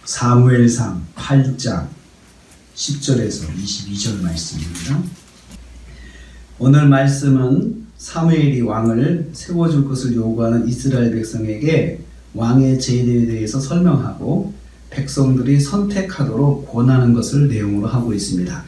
사무엘상 8장 10절에서 22절 말씀입니다. 오늘 말씀은 사무엘이 왕을 세워줄 것을 요구하는 이스라엘 백성에게 왕의 제도에 대해서 설명하고 백성들이 선택하도록 권하는 것을 내용으로 하고 있습니다.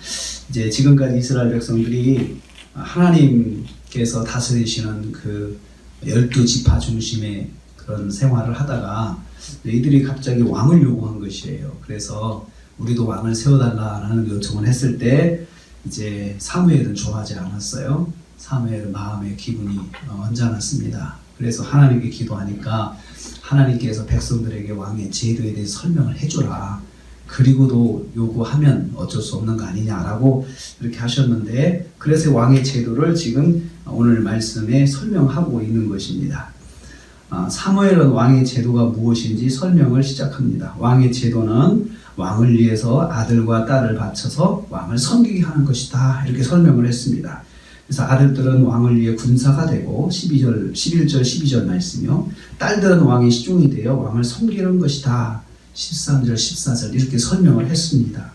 이제 지금까지 이스라엘 백성들이 하나님께서 다스리시는 그 12지파 중심의 그런 생활을 하다가 이들이 갑자기 왕을 요구한 것이에요. 그래서 우리도 왕을 세워달라는 요청을 했을 때 이제 사무엘은 좋아하지 않았어요. 사무엘은 마음의 기분이 언짢았습니다. 그래서 하나님께 기도하니까 하나님께서 백성들에게 왕의 제도에 대해서 설명을 해줘라. 그리고도 요구하면 어쩔 수 없는 거 아니냐라고 이렇게 하셨는데, 그래서 왕의 제도를 지금 오늘 말씀에 설명하고 있는 것입니다. 사무엘은 왕의 제도가 무엇인지 설명을 시작합니다. 왕의 제도는 왕을 위해서 아들과 딸을 바쳐서 왕을 섬기게 하는 것이다, 이렇게 설명을 했습니다. 그래서 아들들은 왕을 위해 군사가 되고 11절 12절 말씀이요, 딸들은 왕의 시중이 되어 왕을 섬기는 것이다, 13절 14절 이렇게 설명을 했습니다.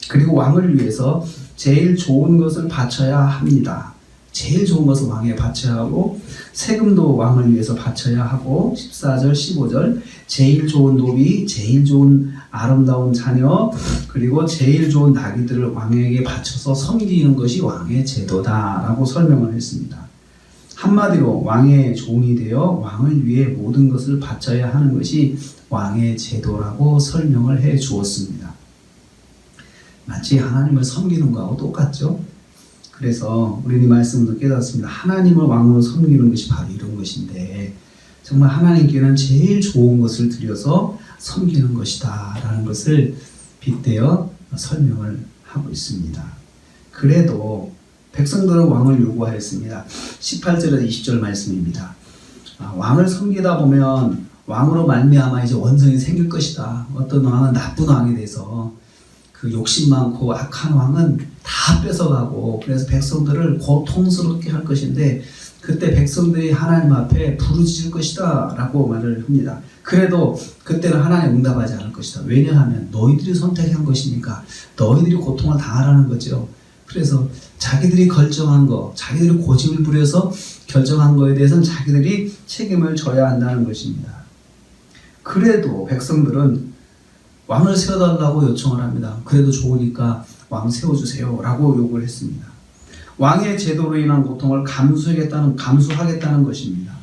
그리고 왕을 위해서 제일 좋은 것을 바쳐야 합니다. 제일 좋은 것을 왕에 바쳐야 하고, 세금도 왕을 위해서 바쳐야 하고, 14절 15절 제일 좋은 노비, 제일 좋은 아름다운 자녀, 그리고 제일 좋은 나귀들을 왕에게 바쳐서 섬기는 것이 왕의 제도다라고 설명을 했습니다. 한마디로 왕의 종이 되어 왕을 위해 모든 것을 바쳐야 하는 것이 왕의 제도라고 설명을 해 주었습니다. 마치 하나님을 섬기는 것하고 똑같죠? 그래서 우리는 이 말씀으로 깨닫습니다. 하나님을 왕으로 섬기는 것이 바로 이런 것인데, 정말 하나님께는 제일 좋은 것을 드려서 섬기는 것이다 라는 것을 빗대어 설명을 하고 있습니다. 그래도 백성들은 왕을 요구하였습니다. 18절에서 20절 말씀입니다. 왕을 섬기다 보면 왕으로 말미암아 이제 원성이 생길 것이다. 어떤 왕은 나쁜 왕이 돼서 그 욕심 많고 악한 왕은 다 뺏어가고, 그래서 백성들을 고통스럽게 할 것인데 그때 백성들이 하나님 앞에 부르짖을 것이다 라고 말을 합니다. 그래도 그때는 하나님 응답하지 않을 것이다. 왜냐하면 너희들이 선택한 것이니까 너희들이 고통을 당하라는 거죠. 그래서 자기들이 결정한 거, 자기들이 고집을 부려서 결정한 거에 대해서는 자기들이 책임을 져야 한다는 것입니다. 그래도 백성들은 왕을 세워달라고 요청을 합니다. 그래도 좋으니까 왕 세워주세요 라고 요구를 했습니다. 왕의 제도로 인한 고통을 감수하겠다는 것입니다.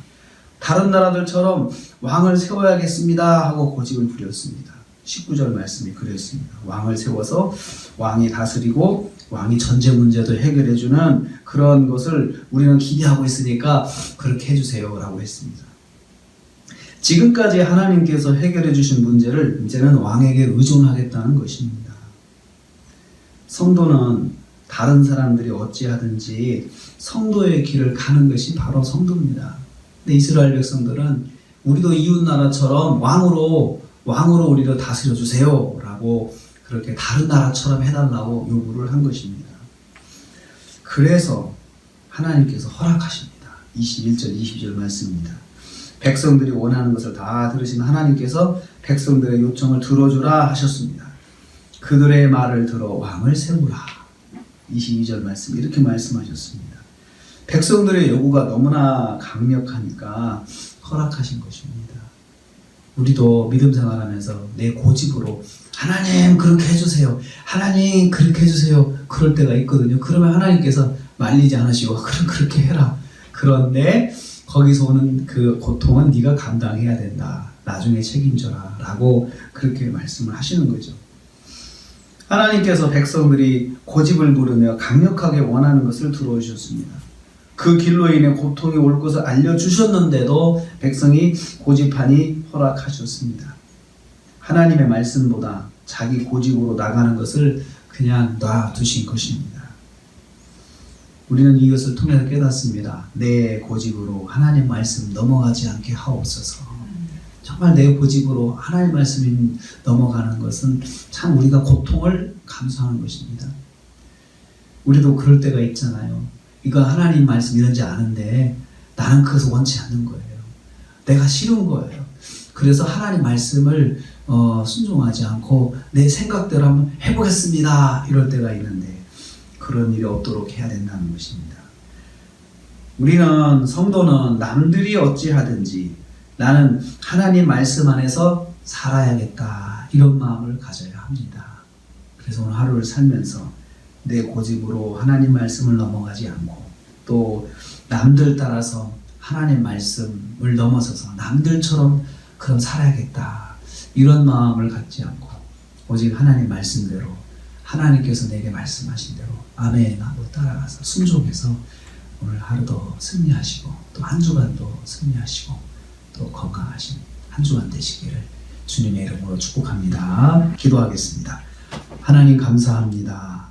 다른 나라들처럼 왕을 세워야겠습니다 하고 고집을 부렸습니다. 19절 말씀이 그랬습니다. 왕을 세워서 왕이 다스리고 왕이 전제 문제도 해결해주는 그런 것을 우리는 기대하고 있으니까 그렇게 해주세요 라고 했습니다. 지금까지 하나님께서 해결해 주신 문제를 이제는 왕에게 의존하겠다는 것입니다. 성도는 다른 사람들이 어찌하든지 성도의 길을 가는 것이 바로 성도입니다. 근데 이스라엘 백성들은 우리도 이웃나라처럼 왕으로 우리를 다스려 주세요 라고 그렇게 다른 나라처럼 해달라고 요구를 한 것입니다. 그래서 하나님께서 허락하십니다. 21절 22절 말씀입니다. 백성들이 원하는 것을 다 들으신 하나님께서 백성들의 요청을 들어주라 하셨습니다. 그들의 말을 들어 왕을 세우라. 22절 말씀 이렇게 말씀하셨습니다. 백성들의 요구가 너무나 강력하니까 허락하신 것입니다. 우리도 믿음 생활하면서 내 고집으로 하나님 그렇게 해주세요, 하나님 그렇게 해주세요, 그럴 때가 있거든요. 그러면 하나님께서 말리지 않으시고 그럼 그렇게 해라. 그런데 거기서 오는 그 고통은 네가 감당해야 된다, 나중에 책임져라 라고 그렇게 말씀을 하시는 거죠. 하나님께서 백성들이 고집을 부르며 강력하게 원하는 것을 들어주셨습니다. 그 길로 인해 고통이 올 것을 알려주셨는데도 백성이 고집하니 허락하셨습니다. 하나님의 말씀보다 자기 고집으로 나가는 것을 그냥 놔두신 것입니다. 우리는 이것을 통해서 깨닫습니다. 내 고집으로 하나님 말씀 넘어가지 않게 하옵소서. 정말 내 고집으로 하나님 말씀이 넘어가는 것은 참 우리가 고통을 감수하는 것입니다. 우리도 그럴 때가 있잖아요. 이거 하나님 말씀 이런지 아는데 나는 그것을 원치 않는 거예요. 내가 싫은 거예요. 그래서 하나님 말씀을 순종하지 않고 내 생각대로 한번 해보겠습니다 이럴 때가 있는데 그런 일이 없도록 해야 된다는 것입니다. 우리는 성도는 남들이 어찌하든지 나는 하나님 말씀 안에서 살아야겠다 이런 마음을 가져야 합니다. 그래서 오늘 하루를 살면서 내 고집으로 하나님 말씀을 넘어가지 않고 또 남들 따라서 하나님 말씀을 넘어서서 남들처럼 그럼 살아야겠다 이런 마음을 갖지 않고 오직 하나님 말씀대로 하나님께서 내게 말씀하신 대로 아멘 하고 따라가서 순종해서 오늘 하루도 승리하시고 또 한 주간도 승리하시고 또 건강하신 한 주간 되시기를 주님의 이름으로 축복합니다. 기도하겠습니다. 하나님 감사합니다.